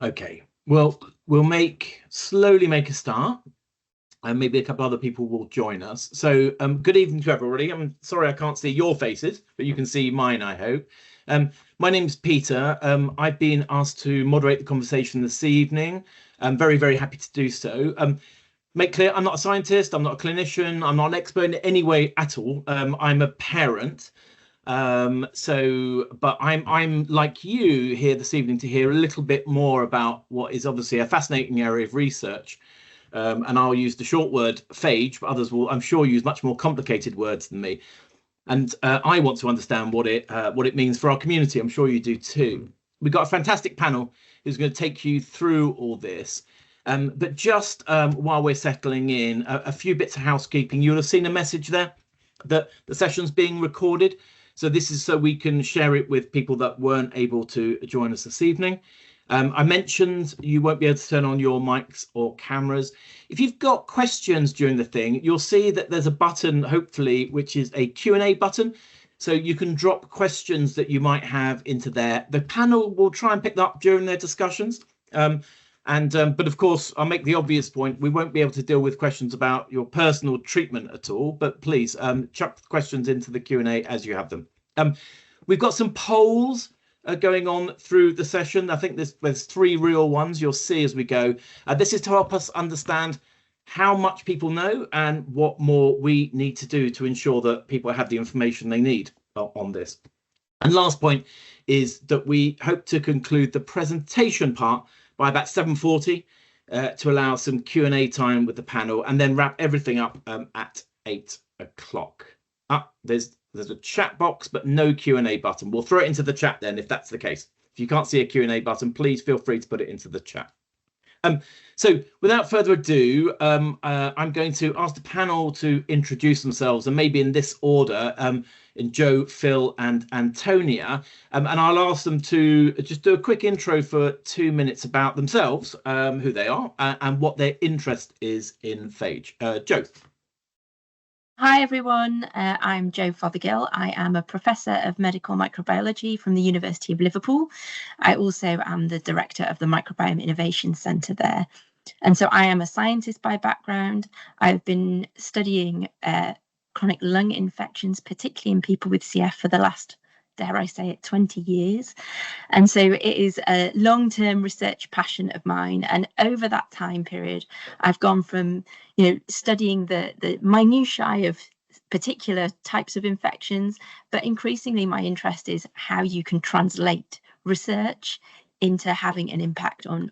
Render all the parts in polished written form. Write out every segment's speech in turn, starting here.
Okay, well, we'll slowly make a start, and maybe a couple other people will join us. So good evening to everybody. I'm sorry I can't see your faces, but you can see mine, I hope. My name's Peter. I've been asked to moderate the conversation this evening. I'm very, very happy to do so. Make clear, I'm not a scientist, I'm not a clinician, I'm not an expert in any way at all. I'm a parent. But I'm like you here this evening to hear a little bit more about what is obviously a fascinating area of research. And I'll use the short word phage, but others will, I'm sure, use much more complicated words than me. And I want to understand what it means for our community. I'm sure you do too. We've got a fantastic panel who's going to take you through all this. But just while we're settling in, a few bits of housekeeping. You'll have seen a message there that the session's being recorded. So this is so we can share it with people that weren't able to join us this evening. I mentioned you won't be able to turn on your mics or cameras. If you've got questions during the thing, you'll see that there's a button, hopefully, which is a Q&A button. So you can drop questions that you might have into there. The panel will try and pick that up during their discussions. But of course, I'll make the obvious point. We won't be able to deal with questions about your personal treatment at all, but please chuck questions into the Q&A as you have them. We've got some polls going on through the session. I think there's 3 real ones you'll see as we go. This is to help us understand how much people know and what more we need to do to ensure that people have the information they need on this. And last point is that we hope to conclude the presentation part by about 7:40 to allow some Q&A time with the panel, and then wrap everything up at 8 o'clock. There's a chat box, but no Q&A button. We'll throw it into the chat then, if that's the case. If you can't see a Q&A button, please feel free to put it into the chat. So without further ado, I'm going to ask the panel to introduce themselves, and maybe in this order, in Jo, Phil, and Antonia. And I'll ask them to just do a quick intro for 2 minutes about themselves, who they are, and what their interest is in phage. Jo. Hi everyone, I'm Jo Fothergill. I am a Professor of Medical Microbiology from the University of Liverpool. I also am the Director of the Microbiome Innovation Centre there. And so I am a scientist by background. I've been studying chronic lung infections, particularly in people with CF, for the last, dare I say it, 20 years. And so it is a long-term research passion of mine. And over that time period, I've gone from, studying the minutiae of particular types of infections, but increasingly my interest is how you can translate research into having an impact on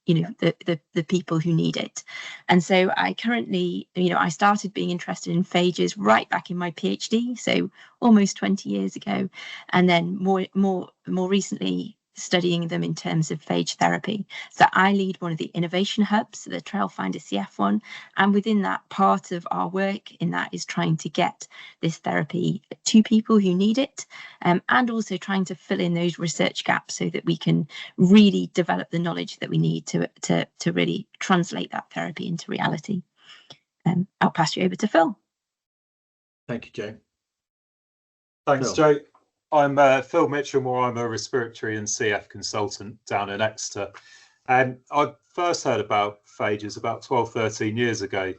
the people who need it. And so I currently, I started being interested in phages right back in my PhD, so almost 20 years ago, and then more recently studying them in terms of phage therapy. So I lead one of the innovation hubs, the Trailfinder CF one, and within that, part of our work in that is trying to get this therapy to people who need it, and also trying to fill in those research gaps so that we can really develop the knowledge that we need to really translate that therapy into reality. I'll pass you over to Phil. Thank you, Jo. Thanks, Jo. I'm Phil Mitchelmore. I'm a respiratory and CF consultant down in Exeter. And I first heard about phages about 12, 13 years ago,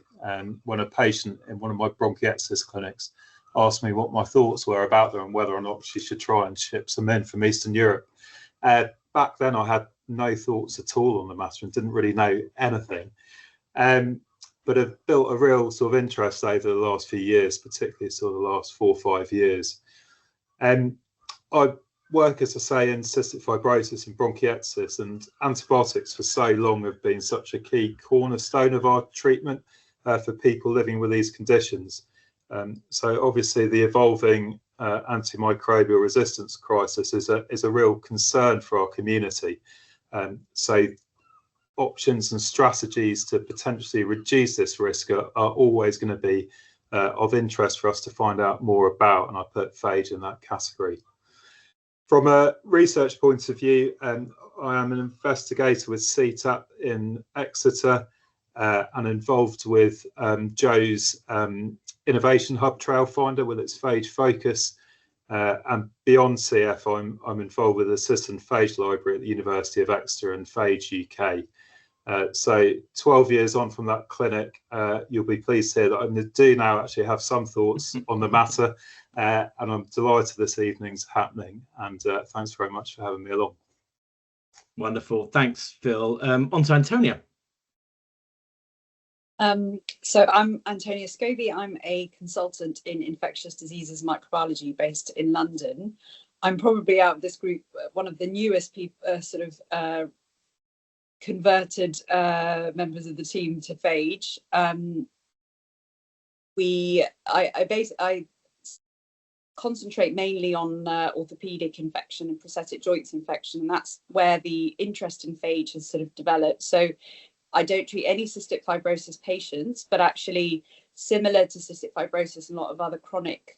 when a patient in one of my bronchiectasis clinics asked me what my thoughts were about them and whether or not she should try and ship some in from Eastern Europe. Back then, I had no thoughts at all on the matter and didn't really know anything. But I've built a real sort of interest over the last few years, particularly sort of the last 4 or 5 years. I work, as I say, in cystic fibrosis and bronchiectasis, and antibiotics for so long have been such a key cornerstone of our treatment for people living with these conditions. So obviously the evolving antimicrobial resistance crisis is a real concern for our community. So options and strategies to potentially reduce this risk are always going to be of interest for us to find out more about, and I put phage in that category. From a research point of view, I am an investigator with CTAP in Exeter and involved with Jo's Innovation Hub Trailfinder with its phage focus. And beyond CF, I'm involved with the Cystic Phage Library at the University of Exeter and Phage UK. So 12 years on from that clinic, you'll be pleased to hear that I do now actually have some thoughts on the matter, and I'm delighted this evening's happening, and thanks very much for having me along. Wonderful, thanks Phil. On to Antonia. So I'm Antonia Scobie. I'm a consultant in infectious diseases microbiology based in London. I'm probably out of this group one of the newest people, converted members of the team to Phage. I concentrate mainly on orthopedic infection and prosthetic joints infection, and that's where the interest in Phage has sort of developed. So I don't treat any cystic fibrosis patients, but actually similar to cystic fibrosis and a lot of other chronic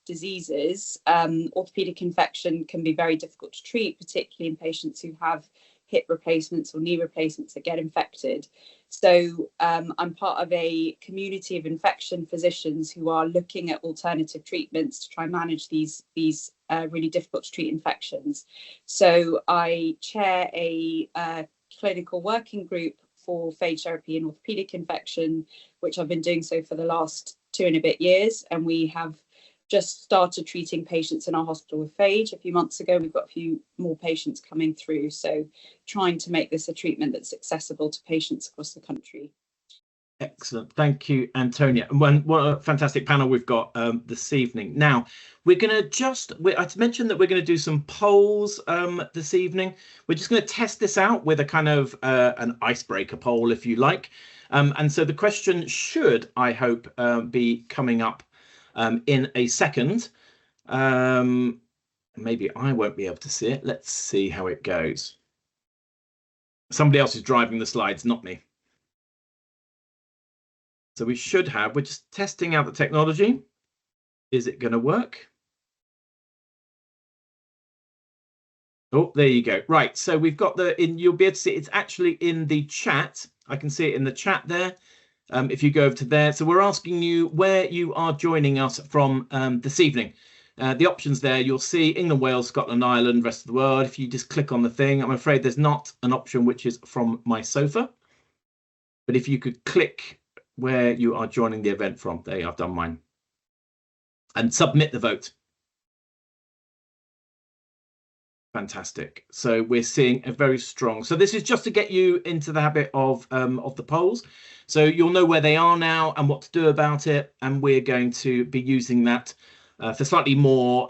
diseases, orthopedic infection can be very difficult to treat, particularly in patients who have hip replacements or knee replacements that get infected. So I'm part of a community of infection physicians who are looking at alternative treatments to try and manage these really difficult to treat infections. So I chair a clinical working group for phage therapy in orthopedic infection, which I've been doing so for the last 2 and a bit years. And we have just started treating patients in our hospital with phage a few months ago. We've got a few more patients coming through. So trying to make this a treatment that's accessible to patients across the country. Excellent. Thank you, Antonia. And what a fantastic panel we've got this evening. Now, we're going to I mentioned that we're going to do some polls this evening. We're just going to test this out with a kind of an icebreaker poll, if you like. And so the question should, I hope, be coming up in a second. Maybe I won't be able to see it. Let's see how it goes. Somebody else is driving the slides, not me. So we should have, we're just testing out the technology. Is it going to work? Oh, there you go. Right, so we've got you'll be able to see it's actually in the chat. I can see it in the chat there. If you go over to there. So we're asking you where you are joining us from this evening. The options there, you'll see England, Wales, Scotland, Ireland, rest of the world. If you just click on the thing, I'm afraid there's not an option which is from my sofa. But if you could click where you are joining the event from. There, I've done mine. And submit the vote. Fantastic. So we're seeing a very strong. So this is just to get you into the habit of the polls. So you'll know where they are now and what to do about it. And we're going to be using that for slightly more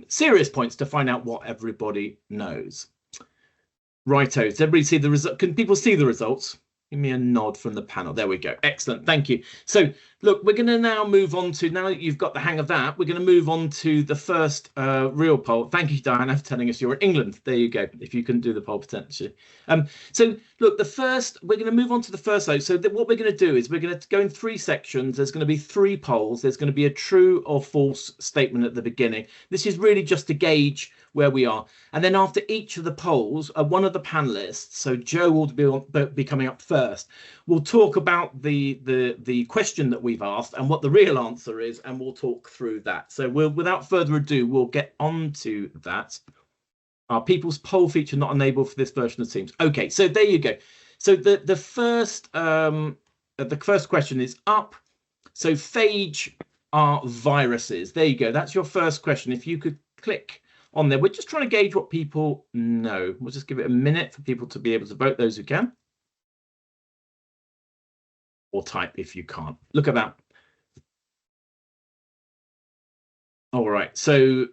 serious points to find out what everybody knows. Righto. Does everybody see the result? Can people see the results? Give me a nod from the panel. There we go. Excellent. Thank you. So look, we're going to now move on to, now that you've got the hang of that, we're going to move on to the first real poll. Thank you, Diana, for telling us you're in England. There you go. If you couldn't do the poll potentially. So look, we're going to move on to the first vote. So what we're going to do is we're going to go in 3 sections. There's going to be 3 polls. There's going to be a true or false statement at the beginning. This is really just to gauge where we are. And then after each of the polls, one of the panelists, so Jo will be coming up first, we'll talk about the question that we've asked and what the real answer is, and we'll talk through that. So without further ado, we'll get on to that. Are people's poll feature not enabled for this version of Teams? Okay, so there you go. So the first question is up. So phage are viruses. There you go. That's your first question. If you could click on there. We're just trying to gauge what people know. We'll just give it a minute for people to be able to vote, those who can. Or type if you can't. Look at that. All right, so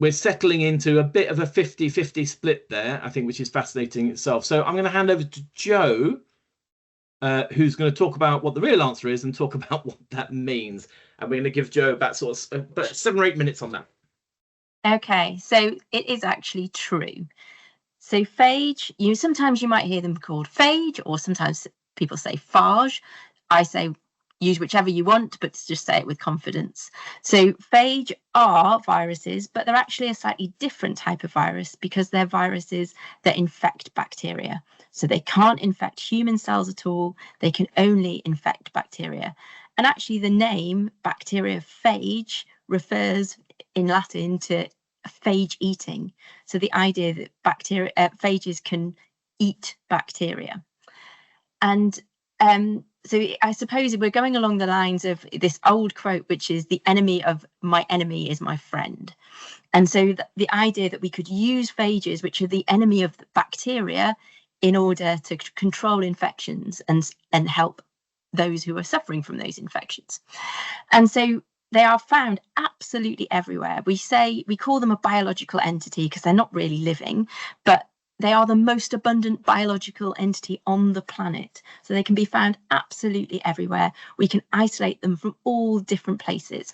we're settling into a bit of a 50-50 split there, I think, which is fascinating itself. So I'm going to hand over to Jo, who's going to talk about what the real answer is and talk about what that means. And we're going to give Jo about sort of about 7 or 8 minutes on that. Okay, so it is actually true. So phage, sometimes you might hear them called phage, or sometimes people say phage. I say use whichever you want, but just say it with confidence. So phage are viruses, but they're actually a slightly different type of virus because they're viruses that infect bacteria. So they can't infect human cells at all. They can only infect bacteria. And actually the name bacteriophage refers in Latin to phage eating. So the idea that phages can eat bacteria. And so I suppose we're going along the lines of this old quote, which is the enemy of my enemy is my friend. And so the idea that we could use phages, which are the enemy of the bacteria, in order to control infections and help those who are suffering from those infections. And so they are found absolutely everywhere. We call them a biological entity because they're not really living, but they are the most abundant biological entity on the planet. So they can be found absolutely everywhere. We can isolate them from all different places.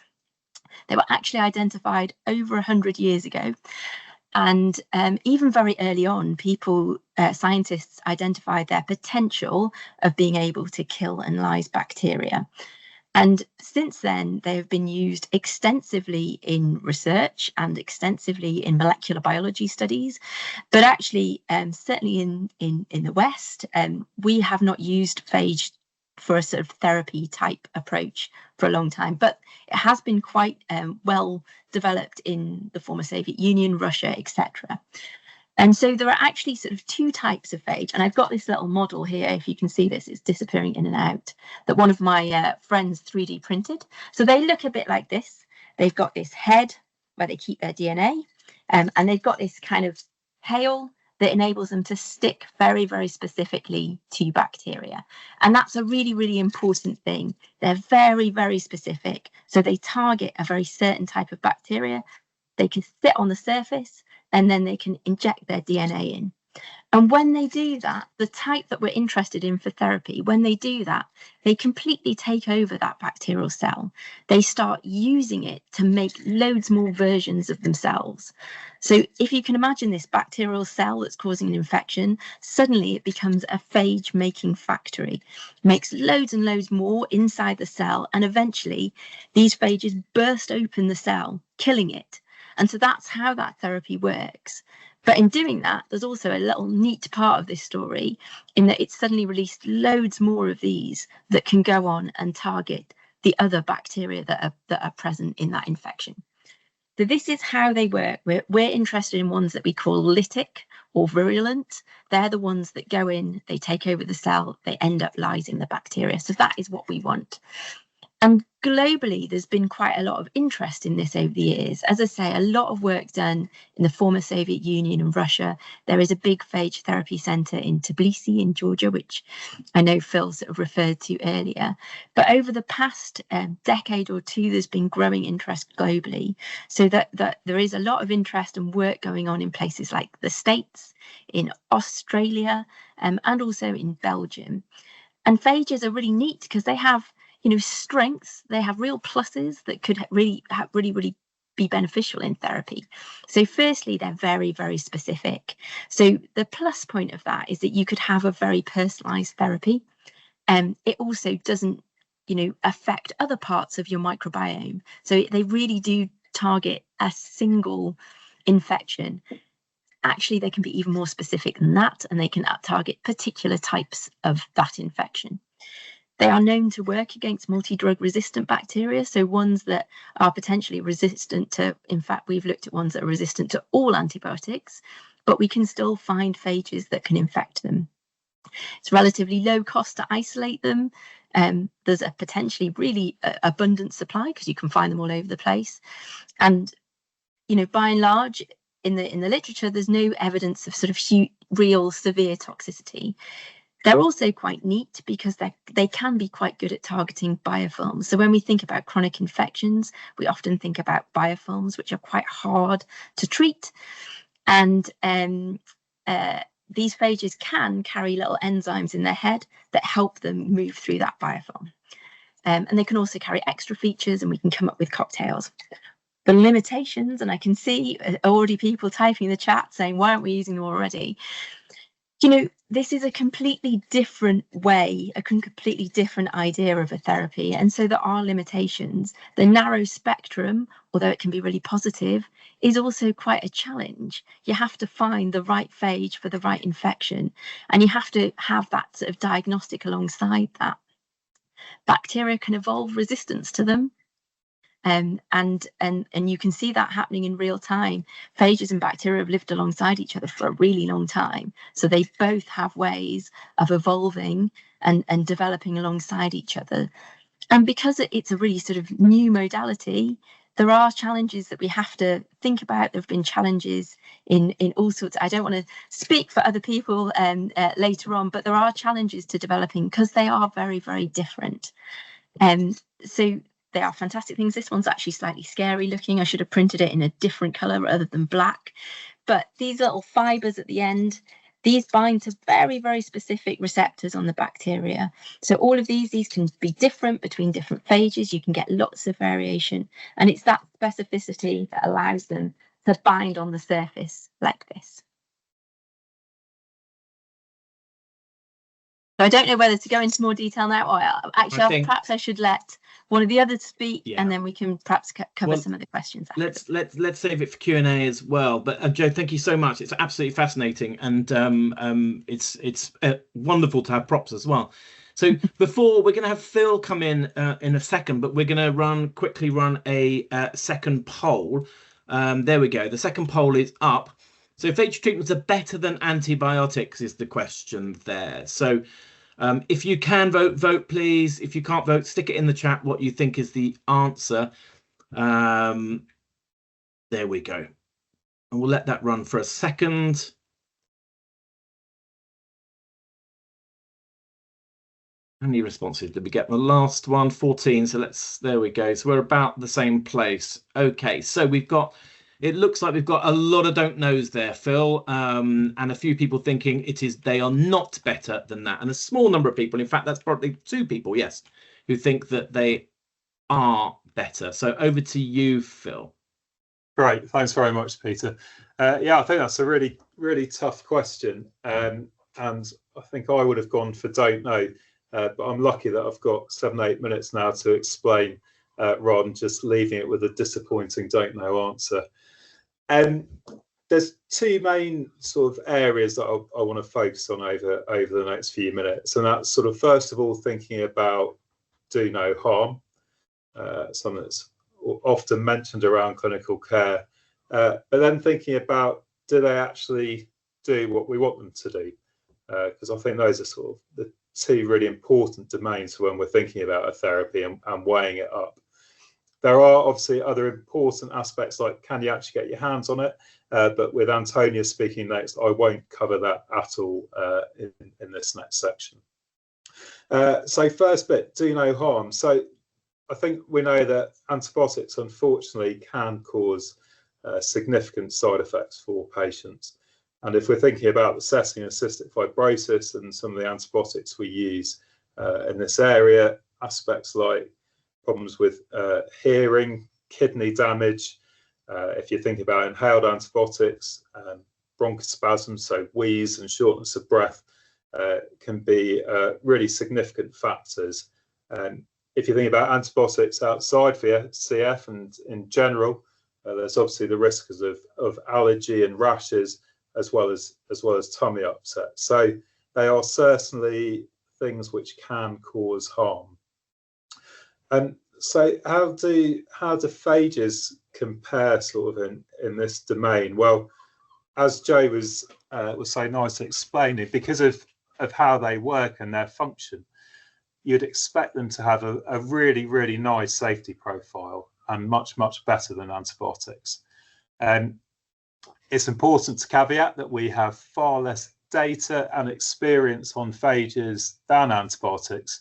They were actually identified over 100 years ago. And even very early on, scientists identified their potential of being able to kill and lyse bacteria. And since then, they have been used extensively in research and extensively in molecular biology studies. But actually, certainly in the West, we have not used phage for a sort of therapy type approach for a long time, but it has been quite well developed in the former Soviet Union, Russia, etc. And so there are actually sort of two types of phage. And I've got this little model here. If you can see this, it's disappearing in and out, that one of my friends 3D printed. So they look a bit like this. They've got this head where they keep their DNA, and they've got this kind of tail that enables them to stick very, very specifically to bacteria. And that's a really, really important thing. They're very, very specific. So they target a very certain type of bacteria. They can sit on the surface, and then they can inject their DNA in. And when they do that, the type that we're interested in for therapy, when they do that, they completely take over that bacterial cell. They start using it to make loads more versions of themselves. So if you can imagine this bacterial cell that's causing an infection, suddenly it becomes a phage making factory, makes loads and loads more inside the cell. And eventually these phages burst open the cell, killing it. And so that's how that therapy works. But in doing that, there's also a little neat part of this story in that it's suddenly released loads more of these that can go on and target the other bacteria that are present in that infection. So this is how they work. We're interested in ones that we call lytic or virulent. They're the ones that go in, they take over the cell, they end up lysing the bacteria. So that is what we want. And globally, there's been quite a lot of interest in this over the years. As I say, a lot of work done in the former Soviet Union and Russia. There is a big phage therapy centre in Tbilisi in Georgia, which I know Phil sort of referred to earlier. But over the past decade or two, there's been growing interest globally. So that there is a lot of interest and work going on in places like the States, in Australia, and also in Belgium. And phages are really neat because they have strengths. They have real pluses that could really be beneficial in therapy. So firstly, they're very, very specific. So the plus point of that is that you could have a very personalized therapy. It also doesn't, affect other parts of your microbiome. So they really do target a single infection. Actually, they can be even more specific than that, and they can target particular types of that infection. They are known to work against multi-drug resistant bacteria, so ones that are potentially resistant to, in fact, we've looked at ones that are resistant to all antibiotics, but we can still find phages that can infect them. It's relatively low cost to isolate them. There's a potentially really abundant supply because you can find them all over the place. And, by and large, in the literature, there's no evidence of sort of real severe toxicity. They're also quite neat because they can be quite good at targeting biofilms. So when we think about chronic infections, we often think about biofilms, which are quite hard to treat. And these phages can carry little enzymes in their head that help them move through that biofilm. And they can also carry extra features, and we can come up with cocktails. The limitations, and I can see already people typing in the chat saying, why aren't we using them already? This is a completely different way, a completely different idea of a therapy. And so there are limitations. The narrow spectrum, although it can be really positive, is also quite a challenge. You have to find the right phage for the right infection, and you have to have that sort of diagnostic alongside that. Bacteria can evolve resistance to them. And you can see that happening in real time. Phages and bacteria have lived alongside each other for a really long time, so they both have ways of evolving and developing alongside each other. And because it's a really sort of new modality, there are challenges that we have to think about. There have been challenges in all sorts. I don't want to speak for other people later on, but there are challenges to developing because they are very, very different. So they are fantastic things. This one's actually slightly scary looking. I should have printed it in a different colour rather than black. But these little fibres at the end, these bind to very, very specific receptors on the bacteria. So all of these can be different between different phages. You can get lots of variation. And it's that specificity that allows them to bind on the surface like this. So I don't know whether to go into more detail now, or actually, perhaps I should let one of the others speak, and then we can perhaps cover some of the questions. Let's save it for Q&A as well. But Jo, thank you so much. It's absolutely fascinating, and it's wonderful to have props as well. So before, we're going to have Phil come in a second, but we're going to quickly run a second poll. There we go. The second poll is up. So phage treatments are better than antibiotics is the question there. So if you can vote, please. If you can't vote, stick it in the chat what you think is the answer. There we go. And we'll let that run for a second. How many responses did we get? The last one, 14. So there we go. So we're about the same place. Okay, so it looks like we've got a lot of don't knows there, Phil, and a few people thinking they are not better than that. And a small number of people, in fact, that's probably 2 people, yes, who think that they are better. So over to you, Phil. Great. Thanks very much, Peter. Yeah, I think that's a really, really tough question. And I think I would have gone for don't know, but I'm lucky that I've got 7-8 minutes now to explain rather than just leaving it with a disappointing don't know answer. There's 2 main sort of areas that I want to focus on over the next few minutes, and that's sort of first of all thinking about do no harm, something that's often mentioned around clinical care, but then thinking about do they actually do what we want them to do, because I think those are sort of the 2 really important domains when we're thinking about a therapy and weighing it up. There are obviously other important aspects like can you actually get your hands on it, but with Antonia speaking next, I won't cover that at all in this next section. So first bit, do no harm. So I think we know that antibiotics unfortunately can cause significant side effects for patients. And if we're thinking about the setting of cystic fibrosis and some of the antibiotics we use in this area, aspects like problems with hearing, kidney damage. If you think about inhaled antibiotics, bronchospasm, so wheeze and shortness of breath, can be really significant factors. If you think about antibiotics outside for CF and in general, there's obviously the risks of allergy and rashes, as well as tummy upset. So they are certainly things which can cause harm. So how do phages compare sort of in this domain? Well, as Jo was so nice explaining, because of how they work and their function, you'd expect them to have a really, really nice safety profile and much, much better than antibiotics. It's important to caveat that we have far less data and experience on phages than antibiotics,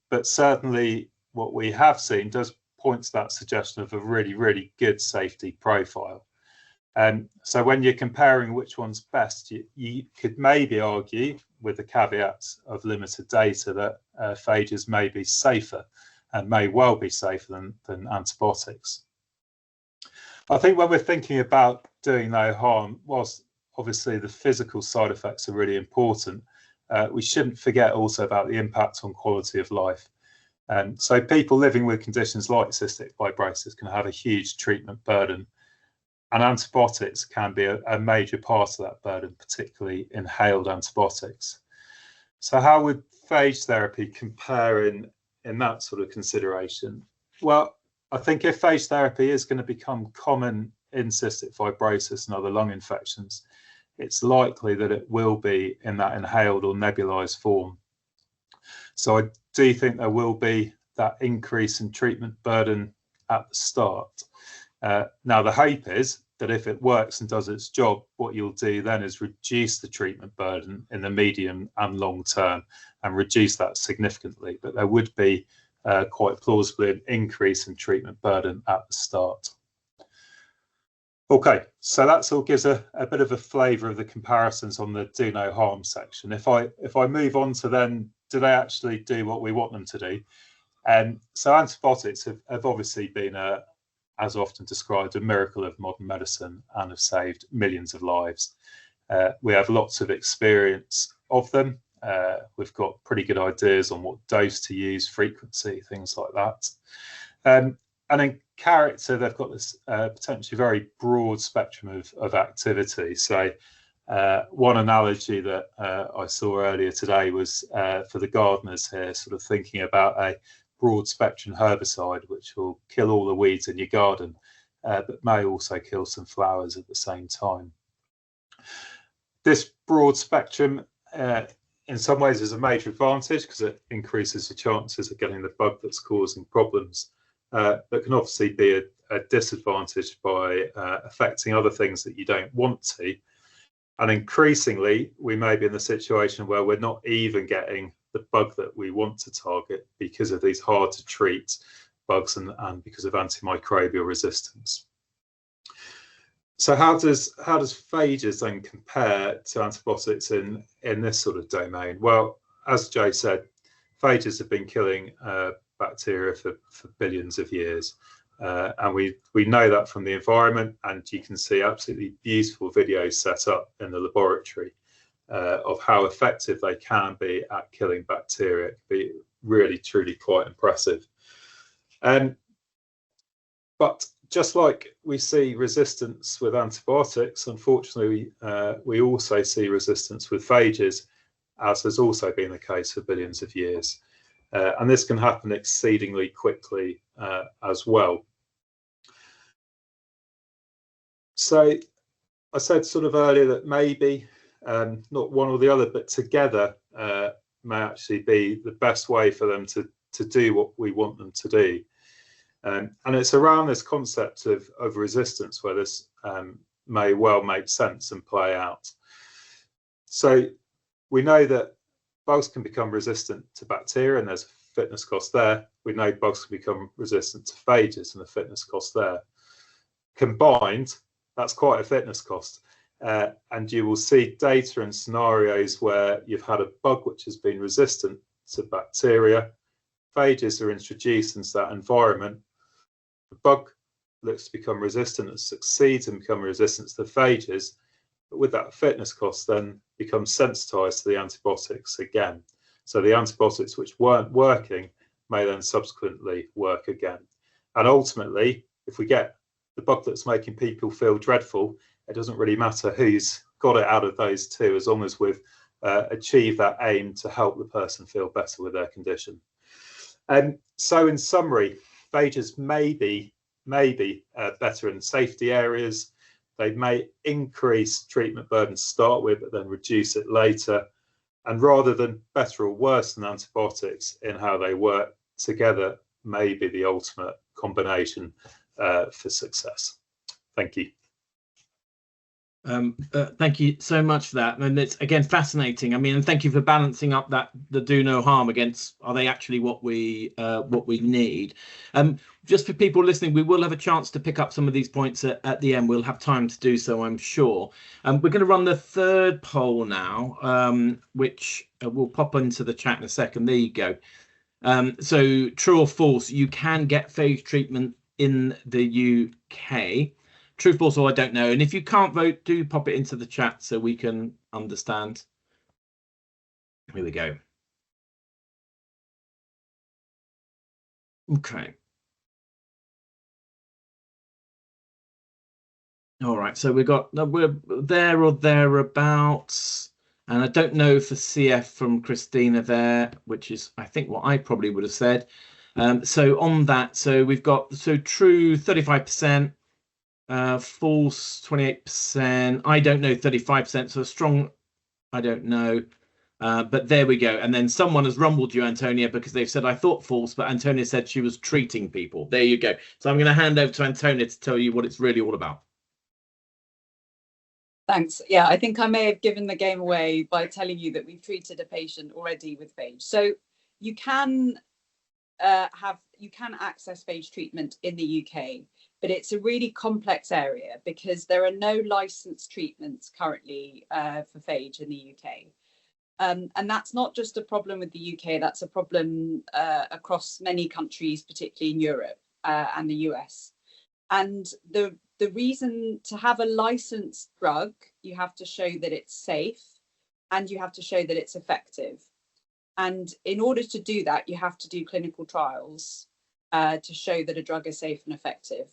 but certainly what we have seen does point to that suggestion of a really, really good safety profile. So when you're comparing which one's best, you could maybe argue, with the caveats of limited data, that phages may be safer and may well be safer than antibiotics. I think when we're thinking about doing no harm, whilst obviously the physical side effects are really important, we shouldn't forget also about the impact on quality of life. So people living with conditions like cystic fibrosis can have a huge treatment burden, and antibiotics can be a major part of that burden, particularly inhaled antibiotics. So how would phage therapy compare in that sort of consideration? Well, I think if phage therapy is going to become common in cystic fibrosis and other lung infections, it's likely that it will be in that inhaled or nebulized form. So I do think there will be that increase in treatment burden at the start. Now, the hope is that if it works and does its job, what you'll do then is reduce the treatment burden in the medium and long term and reduce that significantly. But there would be quite plausibly an increase in treatment burden at the start. Okay, so that all gives a bit of a flavour of the comparisons on the do no harm section. If I move on to then, do they actually do what we want them to do? So antibiotics have obviously been, as often described, a miracle of modern medicine and have saved millions of lives. We have lots of experience of them. We've got pretty good ideas on what dose to use, frequency, things like that. And in character, they've got this potentially very broad spectrum of activity. So one analogy that I saw earlier today was for the gardeners here, sort of thinking about a broad spectrum herbicide, which will kill all the weeds in your garden, but may also kill some flowers at the same time. This broad spectrum, in some ways, is a major advantage because it increases your chances of getting the bug that's causing problems, but can obviously be a disadvantage by affecting other things that you don't want to. And increasingly, we may be in the situation where we're not even getting the bug that we want to target because of these hard to treat bugs and because of antimicrobial resistance. So how does phages then compare to antibiotics in this sort of domain? Well, as Jo said, phages have been killing bacteria for billions of years. And we know that from the environment, and you can see absolutely beautiful videos set up in the laboratory of how effective they can be at killing bacteria. It can be really, truly quite impressive. But just like we see resistance with antibiotics, unfortunately, we also see resistance with phages, as has also been the case for billions of years. And this can happen exceedingly quickly as well. So I said sort of earlier that maybe not one or the other, but together may actually be the best way for them to do what we want them to do. And it's around this concept of resistance where this may well make sense and play out. So we know that bugs can become resistant to bacteria, and there's a fitness cost there. We know bugs can become resistant to phages, and a fitness cost there. Combined, that's quite a fitness cost. And you will see data and scenarios where you've had a bug which has been resistant to bacteria. Phages are introduced into that environment. The bug looks to become resistant and succeeds in becoming resistant to the phages, but with that fitness cost then becomes sensitized to the antibiotics again. So the antibiotics which weren't working may then subsequently work again. And ultimately, if we get the bug that's making people feel dreadful, it doesn't really matter who's got it out of those two, as long as we've achieved that aim to help the person feel better with their condition. And so in summary, phages may be better in safety areas. They may increase treatment burden to start with, but then reduce it later. And rather than better or worse than antibiotics in how they work together, may be the ultimate combination for success. Thank you. Thank you so much for that, and it's again fascinating. I mean, and thank you for balancing up the do no harm against are they actually what we need. Just for people listening, we will have a chance to pick up some of these points at the end. We'll have time to do so, I'm sure. We're going to run the third poll now, which we'll pop into the chat in a second. There you go. So true or false, you can get phage treatment in the UK. True, false, or I don't know. And if you can't vote, do pop it into the chat so we can understand. Here we go. Okay. All right. So we're there or thereabouts. And I don't know for CF from Christina there, which is, I think, what I probably would have said. So on that, so we've got true 35%, false 28%. I don't know 35%, so a strong I don't know. But there we go. And then someone has rumbled you, Antonia, because they've said, I thought false, but Antonia said she was treating people. There you go. So I'm going to hand over to Antonia to tell you what it's really all about. Thanks. Yeah, I think I may have given the game away by telling you that we've treated a patient already with phage. So you can access phage treatment in the UK, but it's a really complex area because there are no licensed treatments currently for phage in the UK. And that's not just a problem with the UK, that's a problem across many countries, particularly in Europe and the US. And the reason to have a licensed drug, you have to show that it's safe and you have to show that it's effective. And in order to do that, you have to do clinical trials to show that a drug is safe and effective.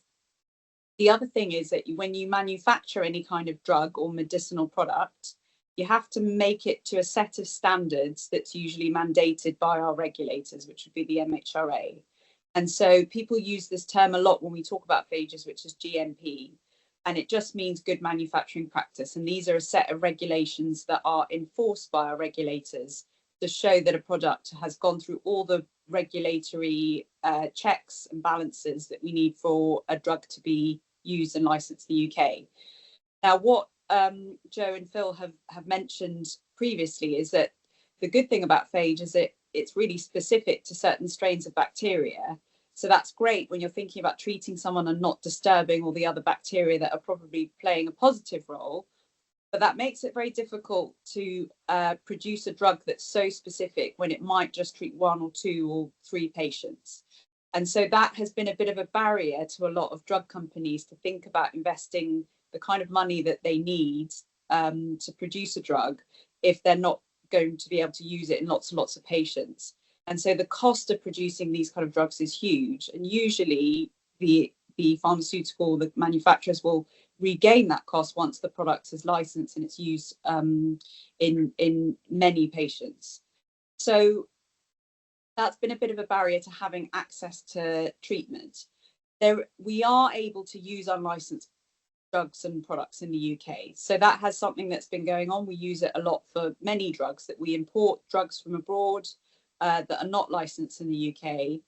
The other thing is that when you manufacture any kind of drug or medicinal product, you have to make it to a set of standards that's usually mandated by our regulators, which would be the MHRA. And so people use this term a lot when we talk about phages, which is GMP, and it just means good manufacturing practice. And these are a set of regulations that are enforced by our regulators to show that a product has gone through all the regulatory checks and balances that we need for a drug to be used and licensed in the UK. Now, what Jo and Phil have mentioned previously is that the good thing about phage is that it's really specific to certain strains of bacteria. So that's great when you're thinking about treating someone and not disturbing all the other bacteria that are probably playing a positive role. But that makes it very difficult to produce a drug that's so specific when it might just treat 1 or 2 or 3 patients. And so that has been a bit of a barrier to a lot of drug companies to think about investing the kind of money that they need to produce a drug if they're not going to be able to use it in lots and lots of patients. And so the cost of producing these kind of drugs is huge. And usually the pharmaceutical, the manufacturers will regain that cost once the product is licensed and it's used in many patients. So that's been a bit of a barrier to having access to treatment. We are able to use unlicensed drugs and products in the UK. So that has something that's been going on. We use it a lot for many drugs, that we import drugs from abroad that are not licensed in the UK,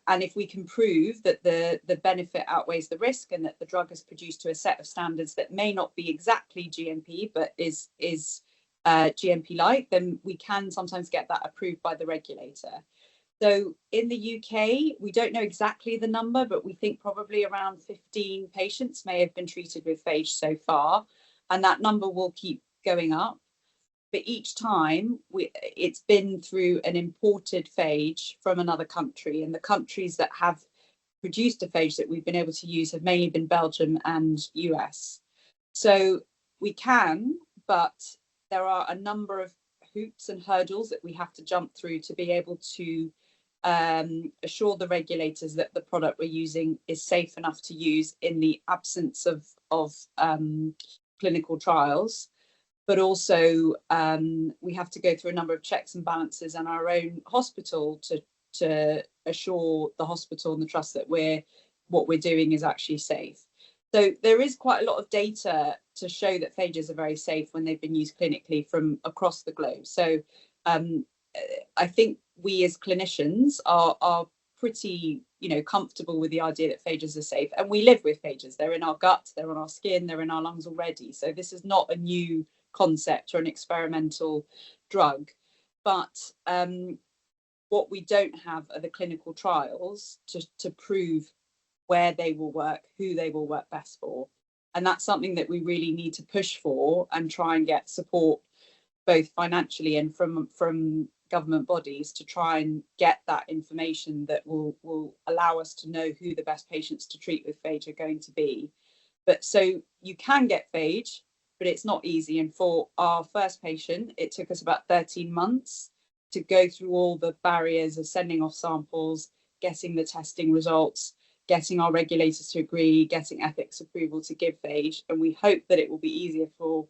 and if we can prove that the benefit outweighs the risk and that the drug is produced to a set of standards that may not be exactly GMP but is GMP-like, then we can sometimes get that approved by the regulator. So in the UK, we don't know exactly the number, but we think probably around 15 patients may have been treated with phage so far, and that number will keep going up. But each time it's been through an imported phage from another country, and the countries that have produced a phage that we've been able to use have mainly been Belgium and US. So we can, but there are a number of hoops and hurdles that we have to jump through to be able to assure the regulators that the product we're using is safe enough to use in the absence of clinical trials. But also we have to go through a number of checks and balances in our own hospital to assure the hospital and the trust that what we're doing is actually safe. So there is quite a lot of data to show that phages are very safe when they've been used clinically from across the globe. So I think we as clinicians are pretty, comfortable with the idea that phages are safe, and we live with phages. They're in our gut, they're on our skin, they're in our lungs already. So this is not a new concept or an experimental drug, but what we don't have are the clinical trials to prove where they will work, who they will work best for. And that's something that we really need to push for and try and get support both financially and from government bodies to try and get that information that will allow us to know who the best patients to treat with phage are going to be. But so you can get phage, but it's not easy. And for our first patient, it took us about 13 months to go through all the barriers of sending off samples, getting the testing results, getting our regulators to agree, getting ethics approval to give phage. And we hope that it will be easier for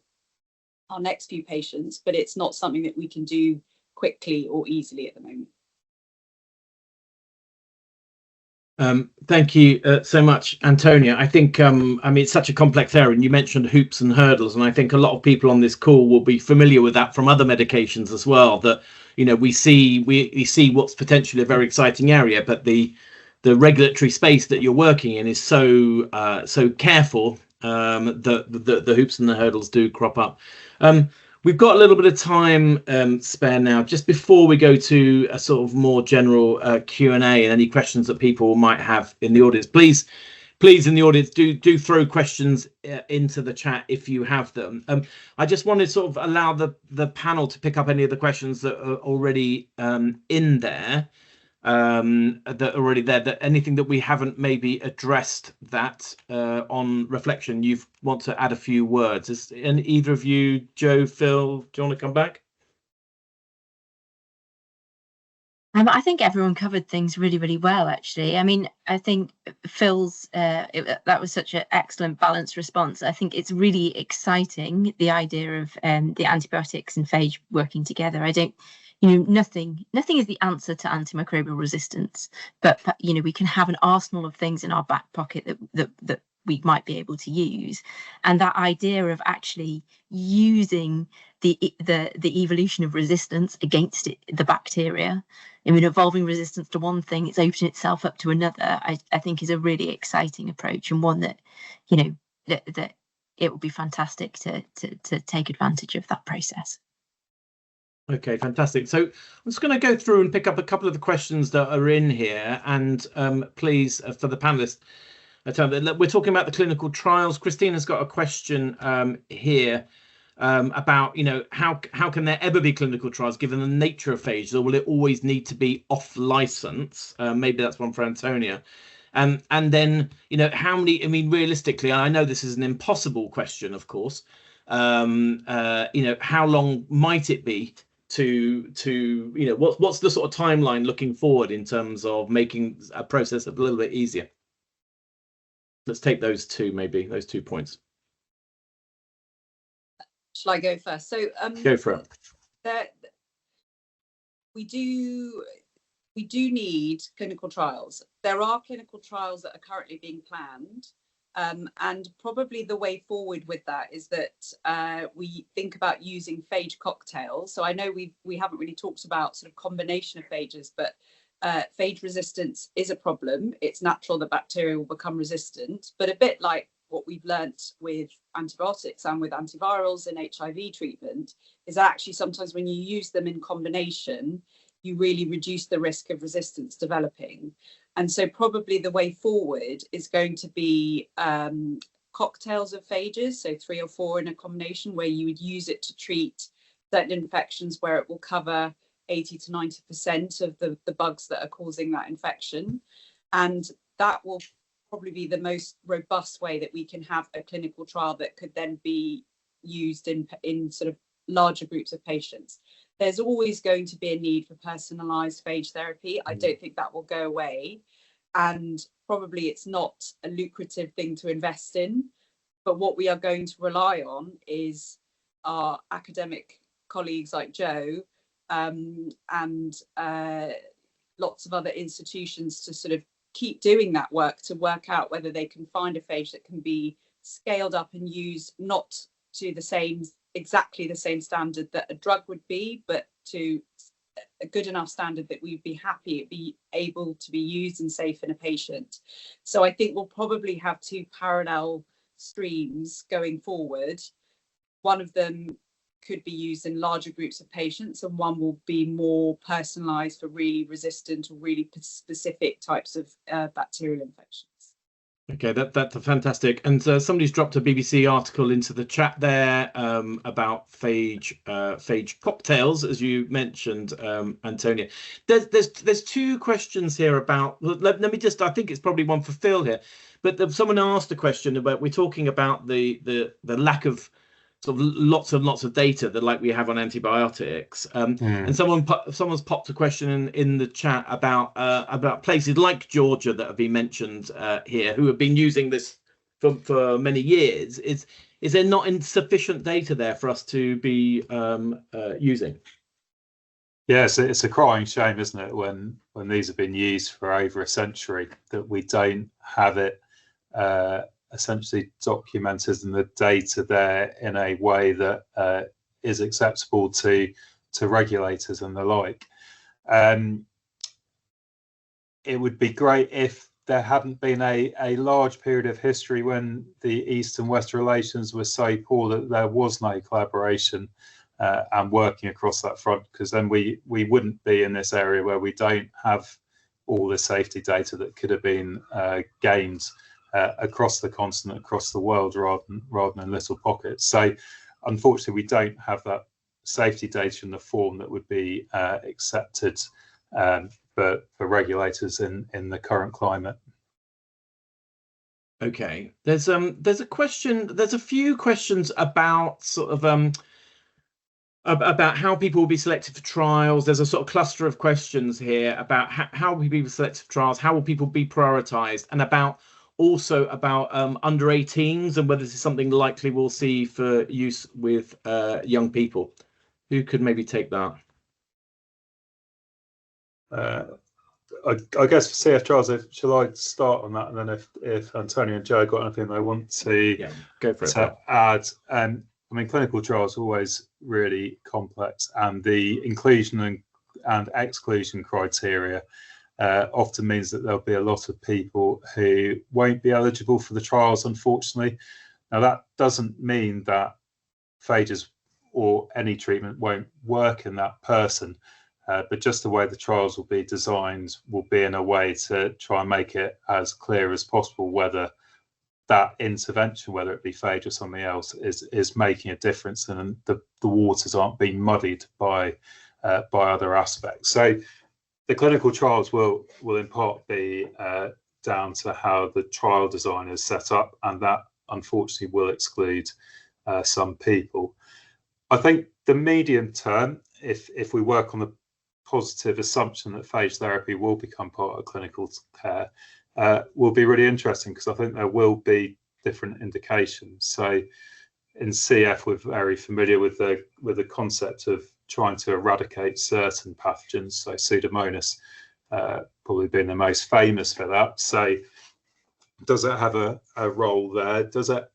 our next few patients, but it's not something that we can do quickly or easily at the moment. Thank you so much, Antonia. I think, I mean, it's such a complex area, and you mentioned hoops and hurdles, and I think a lot of people on this call will be familiar with that from other medications as well. That, you know, we see what's potentially a very exciting area, but the regulatory space that you're working in is so careful that the hoops and the hurdles do crop up. We've got a little bit of time spare now, just before we go to a sort of more general Q&A and any questions that people might have in the audience. Please in the audience do throw questions into the chat if you have them. I just want to sort of allow the panel to pick up any of the questions that are already in there. That are already there, that anything that we haven't maybe addressed that on reflection you want to add a few words. And either of you, Jo, Phil, do you want to come back? I think everyone covered things really, really well, actually. I mean, I think Phil's, that was such an excellent balanced response. I think it's really exciting, the idea of the antibiotics and phage working together. I don't, you know, nothing is the answer to antimicrobial resistance, but, you know, we can have an arsenal of things in our back pocket that we might be able to use. And that idea of actually using the evolution of resistance against the bacteria, I mean, evolving resistance to one thing, it's opening itself up to another, I think is a really exciting approach, and one that, you know, that it would be fantastic to take advantage of that process. Okay, fantastic. So I'm just going to go through and pick up a couple of the questions that are in here, and please, for the panelists, we're talking about the clinical trials. Christina's got a question here about, you know, how can there ever be clinical trials given the nature of phage, or will it always need to be off license? Maybe that's one for Antonia. And then, you know, how many, I mean, realistically, and I know this is an impossible question, of course, you know, how long might it be to you know, what's the sort of timeline looking forward in terms of making a process a little bit easier? Let's take those two, maybe those 2 points. Shall I go first? So go for it. We do need clinical trials. There are clinical trials that are currently being planned. And probably the way forward with that is that we think about using phage cocktails. So I know we haven't really talked about sort of combination of phages, but phage resistance is a problem. It's natural that bacteria will become resistant, but a bit like what we've learnt with antibiotics and with antivirals in HIV treatment is actually sometimes when you use them in combination, you really reduce the risk of resistance developing. And so probably the way forward is going to be cocktails of phages, so 3 or 4 in a combination, where you would use it to treat certain infections where it will cover 80 to 90% of the bugs that are causing that infection. And that will probably be the most robust way that we can have a clinical trial that could then be used in sort of larger groups of patients. There's always going to be a need for personalized phage therapy. I don't think that will go away. And probably it's not a lucrative thing to invest in. But what we are going to rely on is our academic colleagues like Jo and lots of other institutions to sort of keep doing that work to work out whether they can find a phage that can be scaled up and used not to exactly the same standard that a drug would be, but to a good enough standard that we'd be happy it'd be able to be used and safe in a patient. So I think we'll probably have 2 parallel streams going forward. One of them could be used in larger groups of patients, and one will be more personalized for really resistant or really specific types of bacterial infections. Okay, that's fantastic. And somebody's dropped a BBC article into the chat there about phage cocktails, as you mentioned, Antonia. There's 2 questions here about. Let me just. I think it's probably one for Phil here, but someone asked a question about. We're talking about the lack of sort of lots and lots of data that like we have on antibiotics, and someone's popped a question in the chat about places like Georgia that have been mentioned here, who have been using this for many years. Is there not insufficient data there for us to be using? Yes, it's a crying shame, isn't it, when these have been used for over a century, that we don't have it essentially documented and the data there in a way that is acceptable to regulators and the like. It would be great if there hadn't been a large period of history when the East and West relations were so poor that there was no collaboration and working across that front, because then we wouldn't be in this area where we don't have all the safety data that could have been gained across the continent, across the world, rather than little pockets. So unfortunately, we don't have that safety data in the form that would be accepted for regulators in the current climate. Okay, there's a question. There's a few questions about sort of about how people will be selected for trials. There's a sort of cluster of questions here about how will people be selected for trials, how will people be prioritised, and also about under 18s and whether this is something likely we'll see for use with young people. Who could maybe take that? I guess for CF trials, shall I start on that, and then if Antonia and Jo got anything they want to go for it, add. I mean, clinical trials are always really complex, and the inclusion and exclusion criteria often means that there'll be a lot of people who won't be eligible for the trials, unfortunately. Now, that doesn't mean that phages or any treatment won't work in that person, but just the way the trials will be designed will be in a way to try and make it as clear as possible whether that intervention, whether it be phage or something else, is making a difference, and the waters aren't being muddied by other aspects. So the clinical trials will in part be down to how the trial design is set up, and that unfortunately will exclude some people. I think the medium term, if we work on the positive assumption that phage therapy will become part of clinical care, will be really interesting, because I think there will be different indications. So in CF, we're very familiar with the concept of trying to eradicate certain pathogens. So Pseudomonas probably being the most famous for that. So does it have a role there? Does it,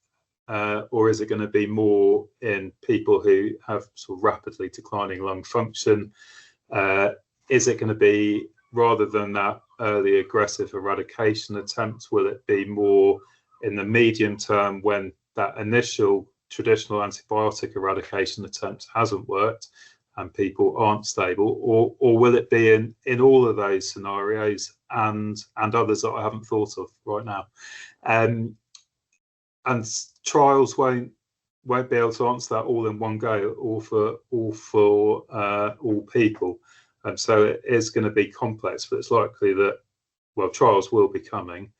or is it going to be more in people who have sort of rapidly declining lung function? Is it going to be, rather than that early aggressive eradication attempt, will it be more in the medium term when that initial traditional antibiotic eradication attempt hasn't worked and people aren't stable, or will it be in all of those scenarios and others that I haven't thought of right now? And trials won't be able to answer that all in one go, or for all people. So it is going to be complex, but it's likely that, well, trials will be coming,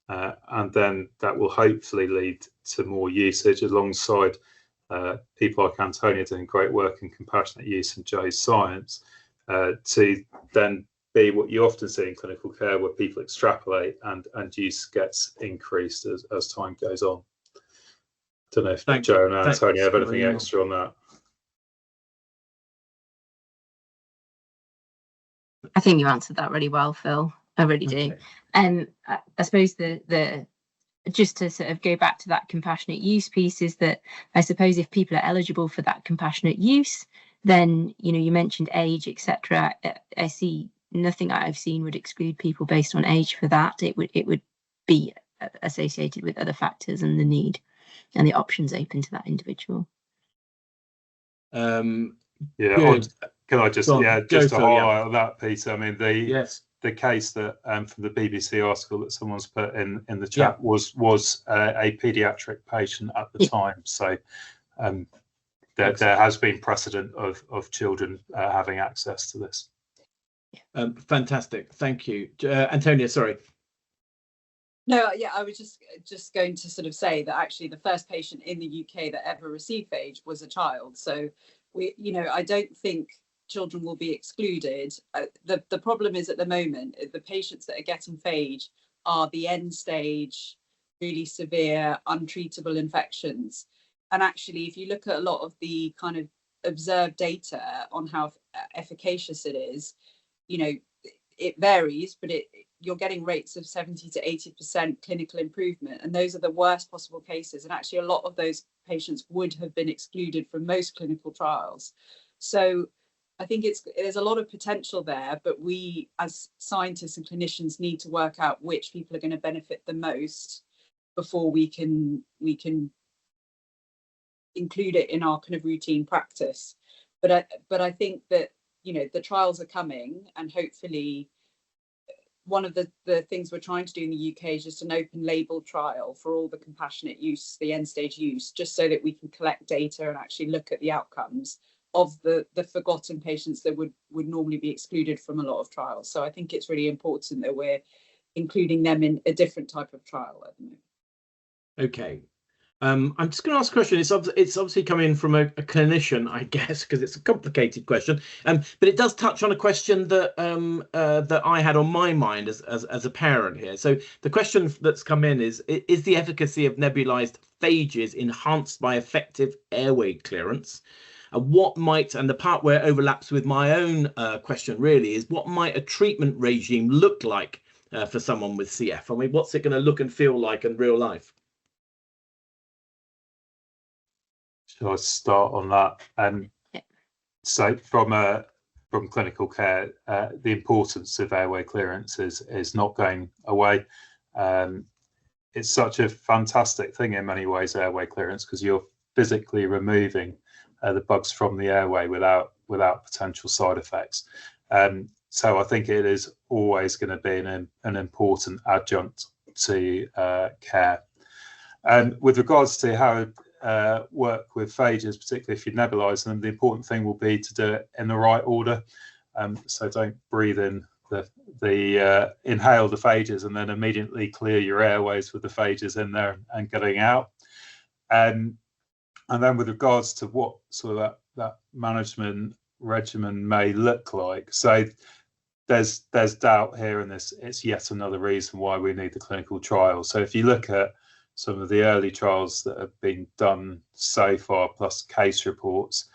and then that will hopefully lead to more usage alongside people like Antonia doing great work in compassionate use and Jo's science, to then be what you often see in clinical care, where people extrapolate and use gets increased as time goes on. Don't know if Jo and Antonia have anything extra on that. I think you answered that really well, Phil. I really do. And I suppose the just to sort of go back to that compassionate use piece is that I suppose if people are eligible for that compassionate use, then, you know, you mentioned age, etc. I see nothing I've seen would exclude people based on age for that. It would be associated with other factors and the need and the options open to that individual. Can I just just to highlight that, Peter? I mean, the case that from the BBC article that someone's put in the chat was a paediatric patient at the time. So there has been precedent of children having access to this. Fantastic, thank you, Antonia. Sorry. No, I was just going to sort of say that actually the first patient in the UK that ever received phage was a child. So I don't think children will be excluded. The problem is, at the moment, the patients that are getting phage are the end stage, really severe, untreatable infections. And actually, if you look at a lot of the kind of observed data on how efficacious it is, you know, it varies, but you're getting rates of 70 to 80% clinical improvement, and those are the worst possible cases. And actually, a lot of those patients would have been excluded from most clinical trials. So I think there's a lot of potential there, but we as scientists and clinicians need to work out which people are going to benefit the most before we can include it in our kind of routine practice. But I think that, you know, the trials are coming, and hopefully one of the things we're trying to do in the UK is just an open label trial for all the compassionate use, the end stage use, just so that we can collect data and actually look at the outcomes of the forgotten patients that would normally be excluded from a lot of trials. So I think it's really important that we're including them in a different type of trial at the moment. Okay. I'm just going to ask a question. It's obviously coming from a clinician, I guess, because it's a complicated question. But it does touch on a question that that I had on my mind as a parent here. So the question that's come in is the efficacy of nebulized phages enhanced by effective airway clearance? What might, and the part where it overlaps with my own question really, is what might a treatment regime look like for someone with CF? I mean, what's it going to look and feel like in real life? Shall I start on that? So from clinical care, the importance of airway clearance is not going away. It's such a fantastic thing in many ways, airway clearance, because you're physically removing the bugs from the airway without potential side effects. So I think it is always going to be an important adjunct to care. With regards to how work with phages, particularly if you nebulize them, the important thing will be to do it in the right order. So don't breathe in inhale the phages and then immediately clear your airways with the phages in there and getting out. And then with regards to what sort of that management regimen may look like, so there's doubt here, and it's yet another reason why we need the clinical trial. So if you look at some of the early trials that have been done so far, plus case reports,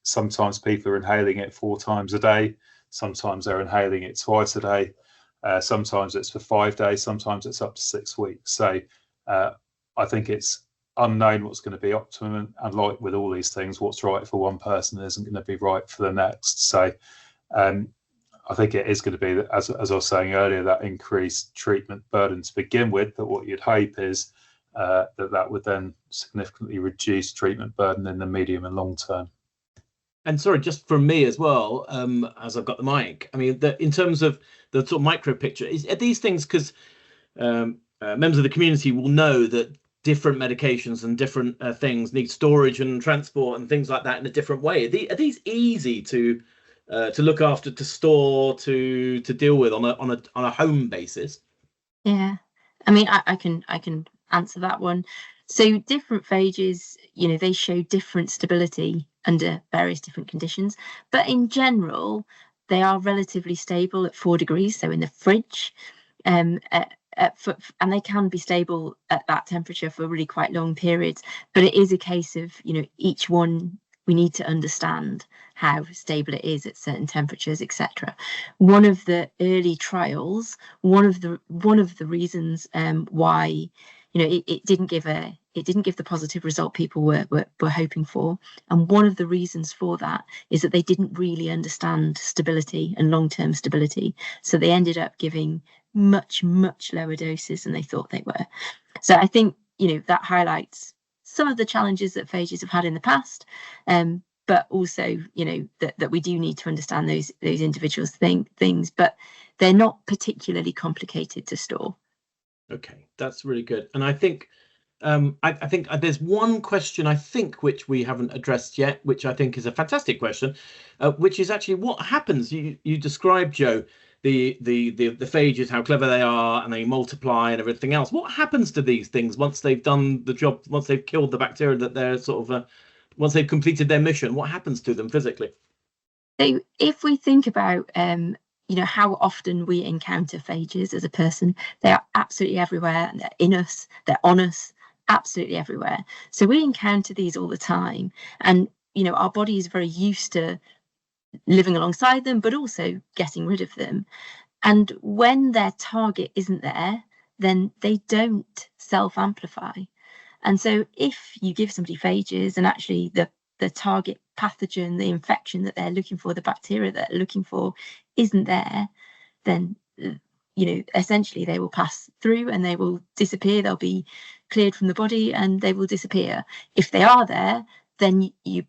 sometimes people are inhaling it 4 times a day, sometimes they're inhaling it twice a day, sometimes it's for 5 days, sometimes it's up to 6 weeks. So I think it's unknown what's going to be optimum, and like with all these things, what's right for one person isn't going to be right for the next. So I think it is going to be, as I was saying earlier, that increased treatment burden to begin with, but what you'd hope is that would then significantly reduce treatment burden in the medium and long term. And sorry, just from me as well, as I've got the mic, I mean, in terms of the sort of micro picture, are these things, because members of the community will know that different medications and different things need storage and transport and things like that in a different way. Are these easy to look after, to store, to deal with on a home basis? Yeah, I mean, I can answer that one. So different phages, you know, they show different stability under various different conditions, but in general, they are relatively stable at 4 degrees, so in the fridge, and they can be stable at that temperature for really quite long periods. But it is a case of, you know, each one we need to understand how stable it is at certain temperatures, etc. One of the early trials, one of the reasons why, you know, it didn't give the positive result people were hoping for, and one of the reasons for that is that they didn't really understand stability and long-term stability, so they ended up giving much lower doses than they thought they were. So I think, you know, that highlights some of the challenges that phages have had in the past, but also, you know, that we do need to understand those individual things, but they're not particularly complicated to store. Okay, that's really good. And I think I think there's one question, I think, which we haven't addressed yet, which I think is a fantastic question, which is actually what happens. You described, Jo, the phages, how clever they are, and they multiply and everything else. What happens to these things once they've done the job, once they've killed the bacteria that they're sort of, once they've completed their mission? What happens to them physically? So if we think about you know, how often we encounter phages as a person, they are absolutely everywhere, and they're in us, they're on us, absolutely everywhere. So we encounter these all the time, and you know, our body is very used to living alongside them, but also getting rid of them. And when their target isn't there, then they don't self-amplify. And so if you give somebody phages and actually the target pathogen, the infection that they're looking for, the bacteria that they're looking for isn't there, then, you know, essentially they will pass through and they will disappear. They'll be cleared from the body and they will disappear. If they are there, then you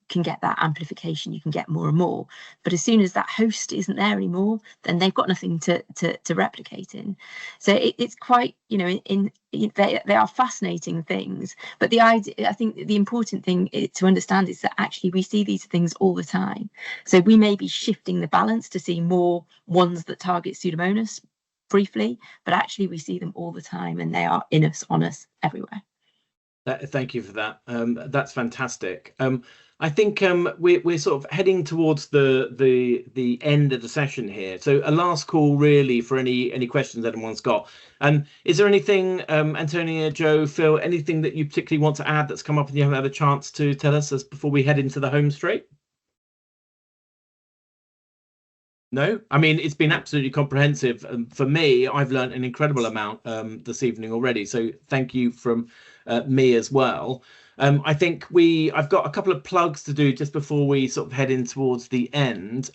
can get that amplification, you can get more and more. But as soon as that host isn't there anymore, then they've got nothing to replicate in. So it's quite, you know, they are fascinating things. But the idea, I think the important thing to understand is that actually we see these things all the time. So we may be shifting the balance to see more ones that target Pseudomonas briefly, but actually we see them all the time and they are in us, on us, everywhere. Thank you for that. That's fantastic. I think we're sort of heading towards the end of the session here. So a last call really for any questions anyone's got. Is there anything, Antonia, Jo, Phil, anything that you particularly want to add that's come up and you haven't had a chance to tell us before we head into the home straight? No, I mean, it's been absolutely comprehensive. For me, I've learned an incredible amount this evening already. So thank you from me as well. I think I've got a couple of plugs to do just before we sort of head in towards the end.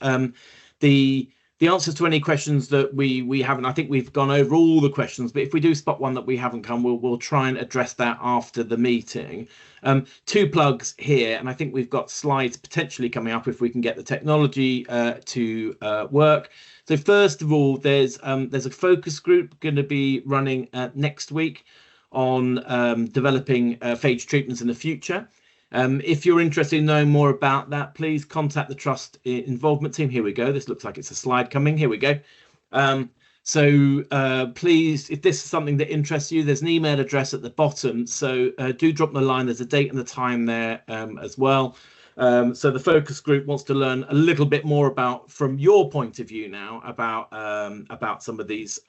The answers to any questions that we haven't, I think we've gone over all the questions, but if we do spot one that we haven't come, we'll try and address that after the meeting. 2 plugs here, and I think we've got slides potentially coming up if we can get the technology to work. So first of all, there's a focus group going to be running next week on developing phage treatments in the future. If you're interested in knowing more about that, please contact the Trust involvement team. Here we go. This looks like it's a slide coming. Here we go. Please, if this is something that interests you, there's an email address at the bottom. So do drop them a line. There's a date and the time there as well. So the focus group wants to learn a little bit more about, from your point of view now, about some of these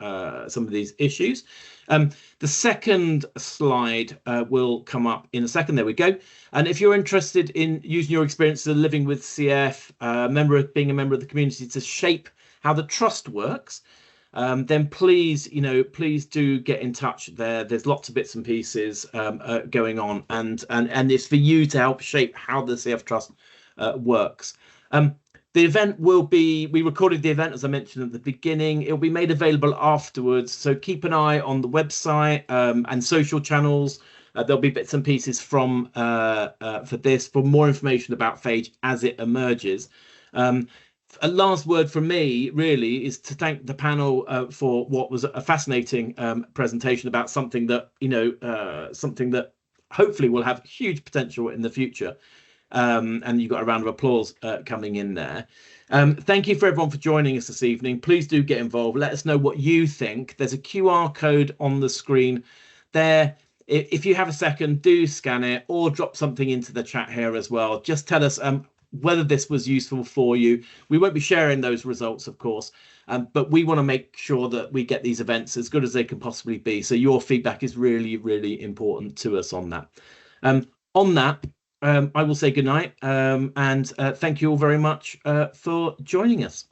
issues. The second slide will come up in a second. There we go. And if you're interested in using your experience of living with CF, being a member of the community to shape how the trust works, then please do get in touch there. There's lots of bits and pieces going on, and it's for you to help shape how the CF Trust works. The event will be, we recorded the event, as I mentioned at the beginning. It'll be made available afterwards, so keep an eye on the website and social channels. There'll be bits and pieces from for this, for more information about Phage as it emerges. A last word from me really is to thank the panel for what was a fascinating presentation about something that, something that hopefully will have huge potential in the future. And you've got a round of applause coming in there. Thank you for everyone for joining us this evening. Please do get involved. Let us know what you think. There's a QR code on the screen there. If you have a second, do scan it or drop something into the chat here as well. Just tell us whether this was useful for you. We won't be sharing those results, of course, but we want to make sure that we get these events as good as they can possibly be. So your feedback is really, really important to us on that. I will say good night and thank you all very much for joining us.